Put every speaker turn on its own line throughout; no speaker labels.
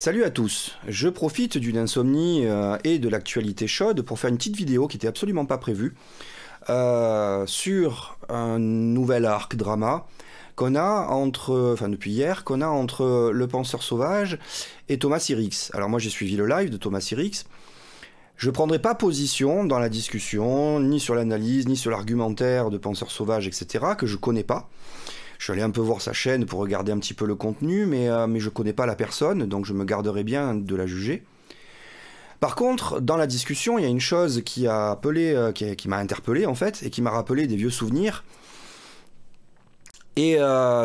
Salut à tous, je profite d'une insomnie et de l'actualité chaude pour faire une petite vidéo qui n'était absolument pas prévue sur un nouvel arc drama qu'on a depuis hier, qu'on a entre le penseur sauvage et Thomas Sirix. Alors moi j'ai suivi le live de Thomas Sirix. Je ne prendrai pas position dans la discussion, ni sur l'analyse, ni sur l'argumentaire de penseur sauvage, etc., que je connais pas. Je suis allé un peu voir sa chaîne pour regarder un petit peu le contenu, mais je ne connais pas la personne, donc je me garderai bien de la juger. Par contre, dans la discussion, il y a une chose qui m'a interpellé en fait, et qui m'a rappelé des vieux souvenirs. Et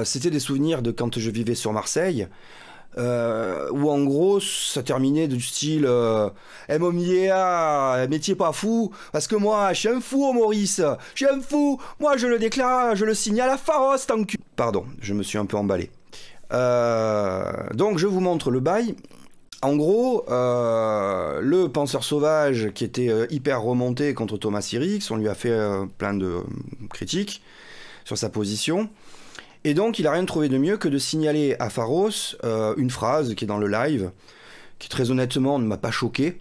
c'était des souvenirs de quand je vivais sur Marseille, où en gros ça terminait du style Eh mon métier pas fou, parce que moi je suis un fou, Maurice, je suis un fou, moi je le déclare, je le signale à Pharos, tant que... Pardon, je me suis un peu emballé. Donc je vous montre le bail. En gros, le penseur sauvage qui était hyper remonté contre Thomas Sirix, on lui a fait plein de critiques sur sa position. Et donc, il n'a rien trouvé de mieux que de signaler à Pharos une phrase qui est dans le live, qui très honnêtement ne m'a pas choqué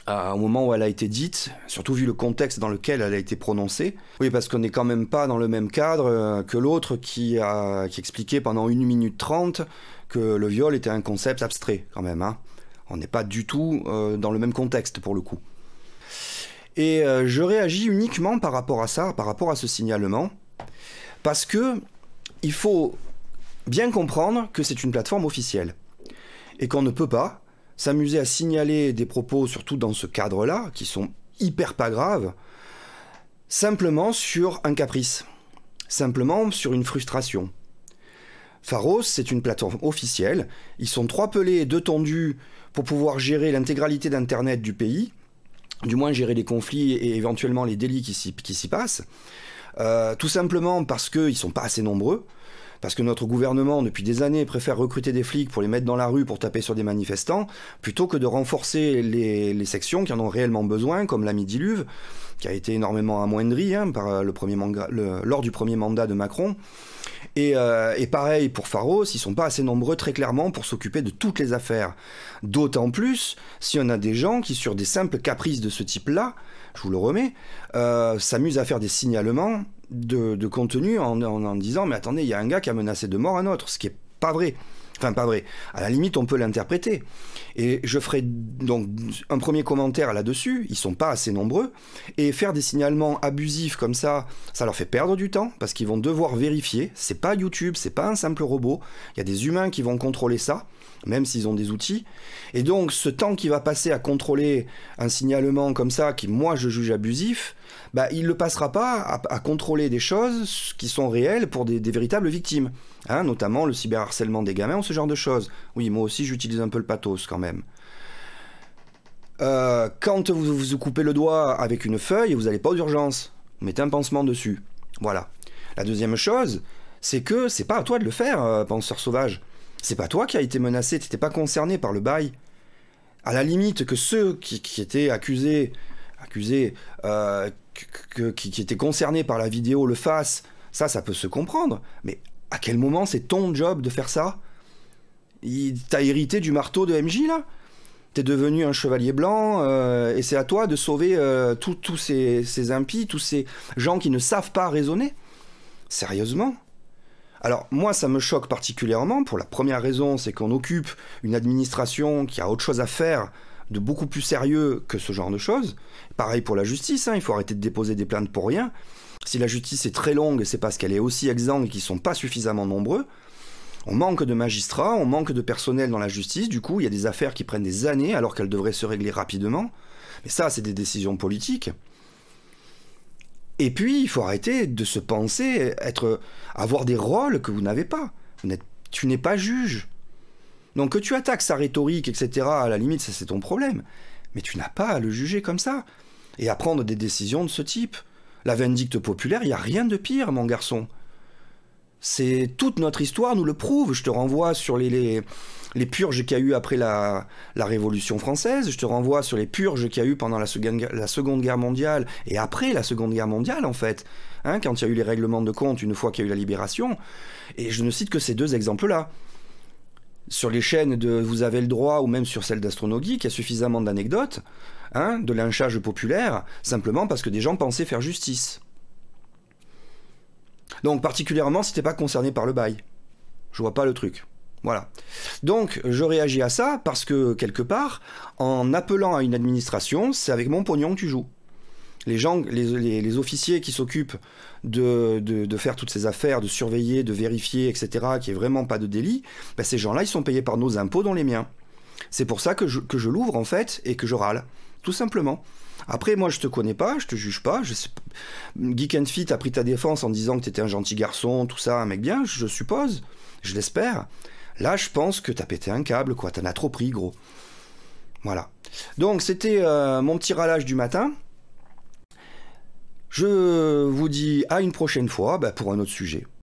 au moment où elle a été dite, surtout vu le contexte dans lequel elle a été prononcée. Oui, parce qu'on n'est quand même pas dans le même cadre que l'autre qui expliquait pendant 1 minute 30 que le viol était un concept abstrait, quand même. Hein. On n'est pas du tout dans le même contexte, pour le coup. Et je réagis uniquement par rapport à ça, par rapport à ce signalement, parce que il faut bien comprendre que c'est une plateforme officielle et qu'on ne peut pas s'amuser à signaler des propos, surtout dans ce cadre-là, qui sont hyper pas graves, simplement sur un caprice, simplement sur une frustration. Pharos, c'est une plateforme officielle, ils sont 3 pelés et 2 tondus pour pouvoir gérer l'intégralité d'Internet du pays, du moins gérer les conflits et éventuellement les délits qui s'y passent. Tout simplement parce qu'ils ne sont pas assez nombreux, parce que notre gouvernement, depuis des années, préfère recruter des flics pour les mettre dans la rue pour taper sur des manifestants, plutôt que de renforcer les sections qui en ont réellement besoin, comme la Midi-Luve, qui a été énormément amoindrie par lors du premier mandat de Macron. Et pareil pour Pharos, ils ne sont pas assez nombreux très clairement pour s'occuper de toutes les affaires. D'autant plus si on a des gens qui, sur des simples caprices de ce type-là, je vous le remets, s'amusent à faire des signalements de contenu en disant « Mais attendez, il y a un gars qui a menacé de mort un autre », ce qui est pas vrai. Enfin, pas vrai. À la limite, on peut l'interpréter. Et je ferai donc un premier commentaire là-dessus. Ils sont pas assez nombreux. Et faire des signalements abusifs comme ça leur fait perdre du temps parce qu'ils vont devoir vérifier. C'est pas YouTube, c'est pas un simple robot. Il y a des humains qui vont contrôler ça, même s'ils ont des outils. Et donc, ce temps qui va passer à contrôler un signalement comme ça, qui moi je juge abusif, il ne le passera pas à contrôler des choses qui sont réelles pour des véritables victimes. Hein, notamment le cyberharcèlement des gamins ou ce genre de choses. Oui, moi aussi j'utilise un peu le pathos quand même. Quand vous coupez le doigt avec une feuille, vous n'allez pas aux urgences. Vous mettez un pansement dessus. Voilà. La deuxième chose, c'est que c'est pas à toi de le faire, penseur sauvage. C'est pas toi qui a été menacé, t'étais pas concerné par le bail. À la limite que ceux qui étaient accusés, qui étaient concernés par la vidéo le fassent, ça peut se comprendre. Mais à quel moment c'est ton job de faire ça? T'as hérité du marteau de MJ là? T'es devenu un chevalier blanc et c'est à toi de sauver tous ces impies, tous ces gens qui ne savent pas raisonner? Sérieusement? Alors moi ça me choque particulièrement pour la première raison, c'est qu'on occupe une administration qui a autre chose à faire de beaucoup plus sérieux que ce genre de choses. Pareil pour la justice, hein, il faut arrêter de déposer des plaintes pour rien. Si la justice est très longue, c'est parce qu'elle est aussi exsangue et qu'ils ne sont pas suffisamment nombreux. On manque de magistrats, on manque de personnel dans la justice, du coup il y a des affaires qui prennent des années alors qu'elles devraient se régler rapidement. Mais ça c'est des décisions politiques. Et puis il faut arrêter de se penser avoir des rôles que vous n'avez pas. Tu n'es pas juge. Donc que tu attaques sa rhétorique, etc., à la limite, ça c'est ton problème. Mais tu n'as pas à le juger comme ça. Et à prendre des décisions de ce type. La vindicte populaire, il n'y a rien de pire, mon garçon. C'est toute notre histoire nous le prouve. Je te renvoie sur les purges qu'il y a eu après la Révolution française. Je te renvoie sur les purges qu'il y a eu pendant la Seconde Guerre mondiale et après la Seconde Guerre mondiale, en fait. Hein, quand il y a eu les règlements de compte une fois qu'il y a eu la libération. Et je ne cite que ces 2 exemples-là. sur les chaînes de Vous avez le droit ou même sur celle d'Astronogeek, il y a suffisamment d'anecdotes, hein, de lynchage populaire, simplement parce que des gens pensaient faire justice. Donc particulièrement si t'es pas concerné par le bail. Je vois pas le truc. Voilà. Donc je réagis à ça parce que quelque part, en appelant à une administration, c'est avec mon pognon que tu joues. Les gens, les officiers qui s'occupent de faire toutes ces affaires, de surveiller, de vérifier, etc., qu'il n'y ait vraiment pas de délit, ben ces gens-là, ils sont payés par nos impôts, dont les miens. C'est pour ça que je l'ouvre, en fait, et que je râle. Tout simplement. Après, moi, je te connais pas, je te juge pas. Geek and Fit a pris ta défense en disant que tu étais un gentil garçon, tout ça, un mec bien, je suppose. Je l'espère. Là, je pense que t'as pété un câble, quoi. T'en as trop pris, gros. Voilà. Donc, c'était mon petit râlage du matin. Je vous dis à une prochaine fois pour un autre sujet.